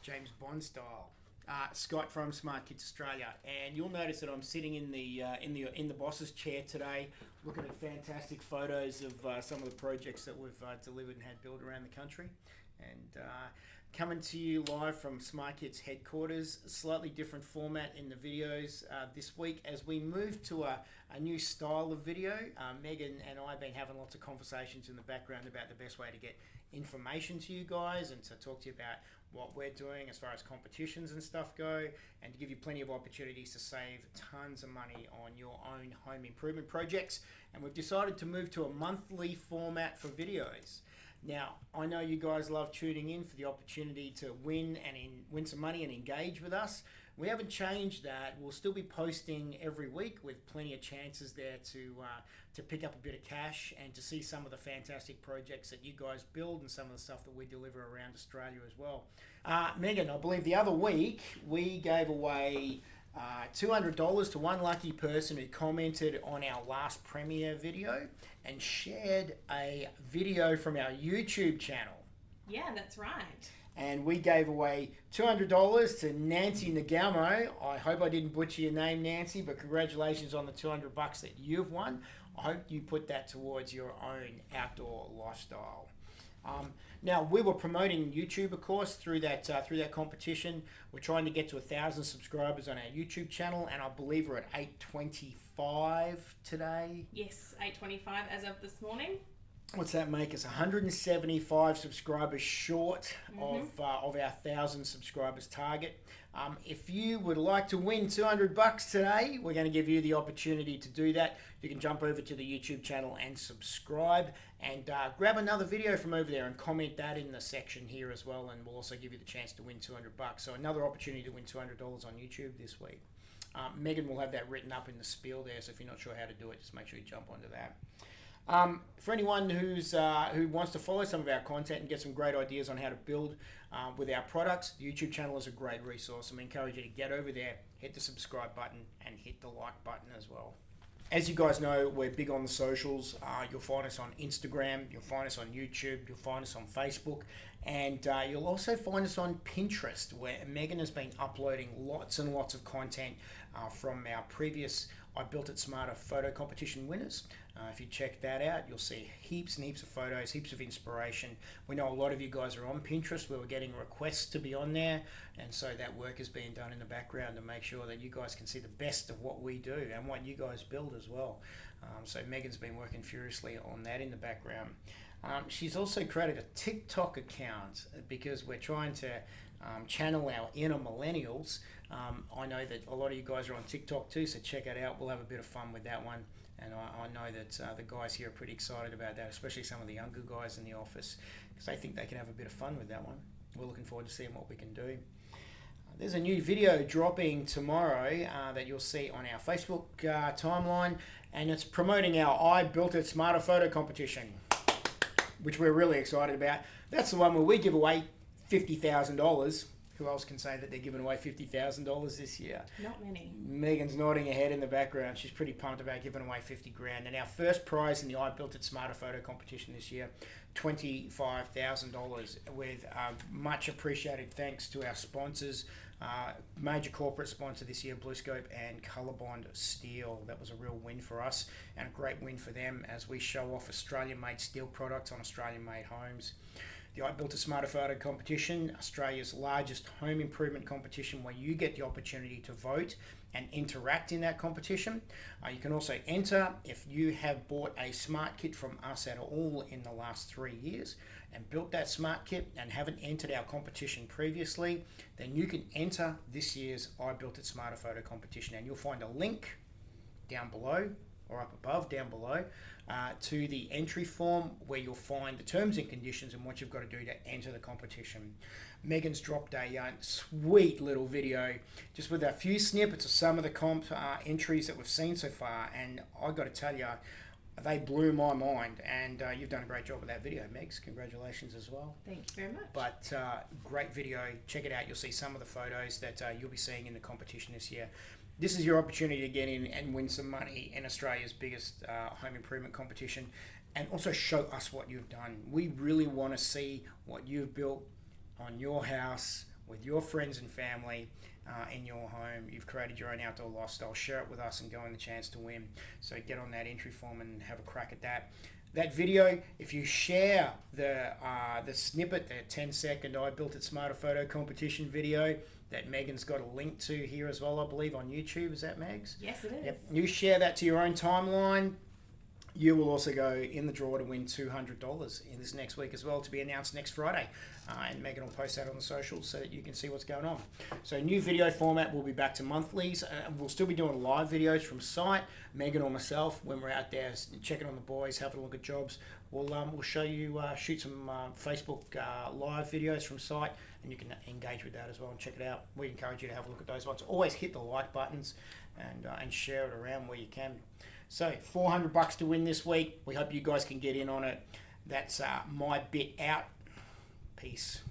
James Bond style. Scott from Smart Kids Australia, and you'll notice that I'm sitting in the boss's chair today, looking at fantastic photos of some of the projects that we've delivered and had built around the country, and coming to you live from Smart Kids headquarters. Slightly different format in the videos this week as we move to a new style of video. Megan and I have been having lots of conversations in the background about the best way to get information to you guys and to talk to you about what we're doing as far as competitions and stuff go, and to give you plenty of opportunities to save tons of money on your own home improvement projects. And we've decided to move to a monthly format for videos. Now, I know you guys love tuning in for the opportunity to win some money and engage with us. We haven't changed that. We'll still be posting every week with plenty of chances there to pick up a bit of cash and to see some of the fantastic projects that you guys build and some of the stuff that we deliver around Australia as well. Megan, I believe the other week we gave away $200 to one lucky person who commented on our last premiere video and shared a video from our YouTube channel. Yeah, that's right. And we gave away $200 to Nancy Ngauamo. I hope I didn't butcher your name, Nancy, but congratulations on the $200 that you've won. I hope you put that towards your own outdoor lifestyle. Now, we were promoting YouTube, of course, through that competition. We're trying to get to 1,000 subscribers on our YouTube channel, and I believe we're at 825 today. Yes, 825 as of this morning. What's that make us? 175 subscribers short of our 1,000 subscribers target. If you would like to win $200 today, we're going to give you the opportunity to do that. You can jump over to the YouTube channel and subscribe, and grab another video from over there and comment that in the section here as well, and we'll also give you the chance to win $200. So another opportunity to win $200 on YouTube this week. Megan will have that written up in the spiel there, so if you're not sure how to do it, just make sure you jump onto that. For anyone who wants to follow some of our content and get some great ideas on how to build with our products, the YouTube channel is a great resource, and we encourage you to get over there, hit the subscribe button, and hit the like button as well. As you guys know, we're big on the socials. You'll find us on Instagram, you'll find us on YouTube, you'll find us on Facebook, and you'll also find us on Pinterest, where Megan has been uploading lots and lots of content from our previous I Built It Smarter photo competition winners. If you check that out, you'll see heaps and heaps of photos, heaps of inspiration. We know a lot of you guys are on Pinterest, where we're getting requests to be on there, and so that work is being done in the background to make sure that you guys can see the best of what we do and what you guys build as well. So Megan's been working furiously on that in the background. She's also created a TikTok account because we're trying to channel our inner millennials. I know that a lot of you guys are on TikTok too, so check it out. We'll have a bit of fun with that one. And I know that the guys here are pretty excited about that, especially some of the younger guys in the office, because they think they can have a bit of fun with that one. We're looking forward to seeing what we can do. There's a new video dropping tomorrow that you'll see on our Facebook timeline, and it's promoting our I Built It Smarter photo competition, which we're really excited about. That's the one where we give away $50,000. Who else can say that they're giving away $50,000 this year? Not many. Megan's nodding her head in the background. She's pretty pumped about giving away $50,000. And our first prize in the I Built It Smarter photo competition this year, $25,000, with much appreciated thanks to our sponsors. Major corporate sponsor this year, BlueScope and Colorbond Steel. That was a real win for us and a great win for them as we show off Australian-made steel products on Australian-made homes. The I Built a Smarter photo competition, Australia's largest home improvement competition, where you get the opportunity to vote and interact in that competition. You can also enter if you have bought a smart kit from us at all in the last 3 years and built that smart kit and haven't entered our competition previously, then you can enter this year's I Built It Smarter photo competition, and you'll find a link down below or up above down below to the entry form, where you'll find the terms and conditions and what you've got to do to enter the competition. Megan's dropped a sweet little video just with a few snippets of some of the entries that we've seen so far, and I've got to tell you, they blew my mind, and you've done a great job with that video, Megs. Congratulations as well. Thank you very much. But great video. Check it out. You'll see some of the photos that you'll be seeing in the competition this year. This is your opportunity to get in and win some money in Australia's biggest home improvement competition, and also show us what you've done. We really want to see what you've built on your house with your friends and family in your home. You've created your own outdoor lifestyle. Share it with us and go in the chance to win. So get on that entry form and have a crack at that. That video, if you share the snippet, the 10-second I Built It Smarter photo competition video that Megan's got a link to here as well, I believe, on YouTube. Is that, Megs? Yes, it is. Yep. You share that to your own timeline. You will also go in the draw to win $200 in this next week as well, to be announced next Friday. And Megan will post that on the socials so that you can see what's going on. So new video format, we'll be back to monthlies. We'll still be doing live videos from site. Megan or myself, when we're out there checking on the boys, having a look at jobs, we'll show you, shoot some Facebook live videos from site, and you can engage with that as well and check it out. We encourage you to have a look at those ones. Always hit the like buttons and share it around where you can. So $400 to win this week. We hope you guys can get in on it. That's my bit out. Peace.